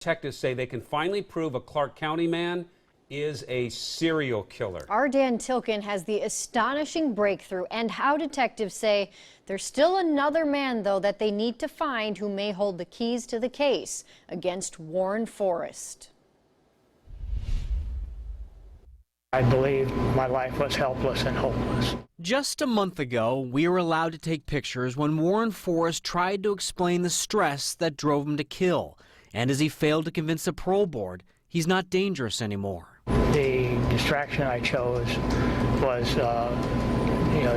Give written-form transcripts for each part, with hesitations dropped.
Detectives say they can finally prove a Clark County man is a serial killer. Our Dan Tilken has the astonishing breakthrough and how detectives say there's still another man, though, that they need to find who may hold the keys to the case against Warren Forrest. I believed my life was helpless and hopeless. Just a month ago, we were allowed to take pictures when Warren Forrest tried to explain the stress that drove him to kill. And as he failed to convince the parole board, he's not dangerous anymore. The distraction I chose was,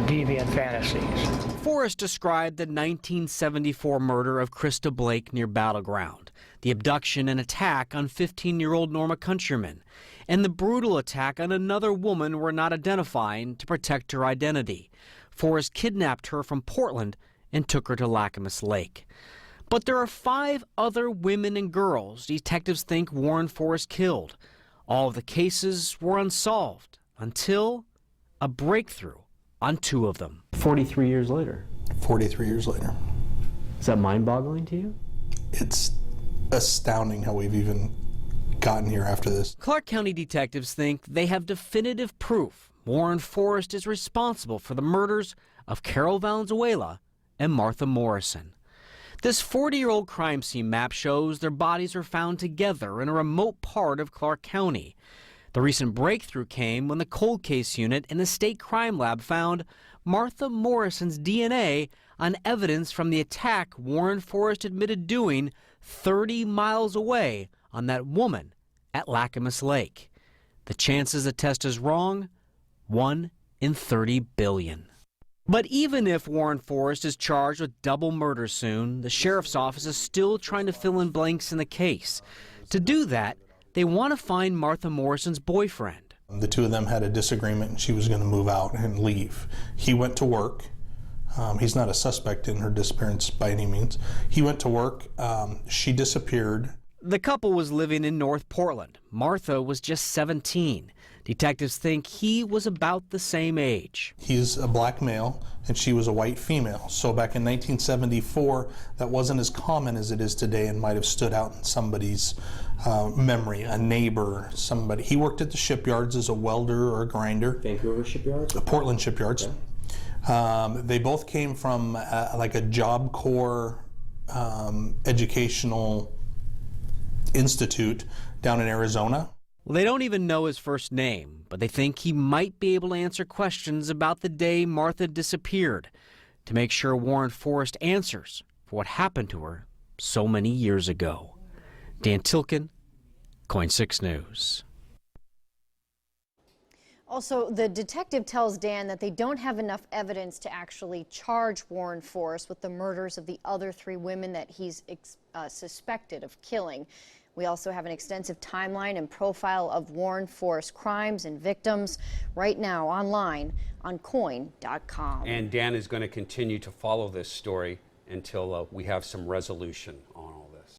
deviant fantasies. Forrest described the 1974 murder of Krista Blake near Battleground, the abduction and attack on 15-year-old Norma Countryman, and the brutal attack on another woman we're not identifying to protect her identity. Forrest kidnapped her from Portland and took her to Lacamas Lake. But there are 5 other women and girls detectives think Warren Forrest killed. All of the cases were unsolved until a breakthrough on 2 of them. 43 years later. 43 years later. Is that mind-boggling to you? It's astounding how we've even gotten here after this. Clark County detectives think they have definitive proof Warren Forrest is responsible for the murders of Carol Valenzuela and Martha Morrison. This 40-year-old crime scene map shows their bodies are found together in a remote part of Clark County. The recent breakthrough came when the cold case unit in the state crime lab found Martha Morrison's DNA on evidence from the attack Warren Forrest admitted doing 30 miles away on that woman at Lacamas Lake. The chances the test is wrong, 1 in 30 billion. But even if Warren Forrest is charged with double murder soon, the sheriff's office is still trying to fill in blanks in the case. To do that, they want to find Martha Morrison's boyfriend. The 2 of them had a disagreement and she was going to move out and leave. He went to work. He's not a suspect in her disappearance by any means. He went to work. She disappeared. The couple was living in North Portland. Martha was just 17. Detectives think he was about the same age. He's a black male and she was a white female. So back in 1974, that wasn't as common as it is today and might have stood out in somebody's memory, a neighbor, somebody. He worked at the shipyards as a welder or a grinder. Vancouver shipyards? Portland shipyards. Okay. They both came from like a Job Corps educational institute down in Arizona. Well, they don't even know his first name, but they think he might be able to answer questions about the day Martha disappeared to make sure Warren Forrest answers for what happened to her so many years ago. Dan Tilken, KOIN 6 News. Also, the detective tells Dan that they don't have enough evidence to actually charge Warren Forrest with the murders of the other 3 women that he's suspected of killing. We also have an extensive timeline and profile of Warren Forrest crimes and victims right now online on KOIN.com. And Dan is going to continue to follow this story until we have some resolution on all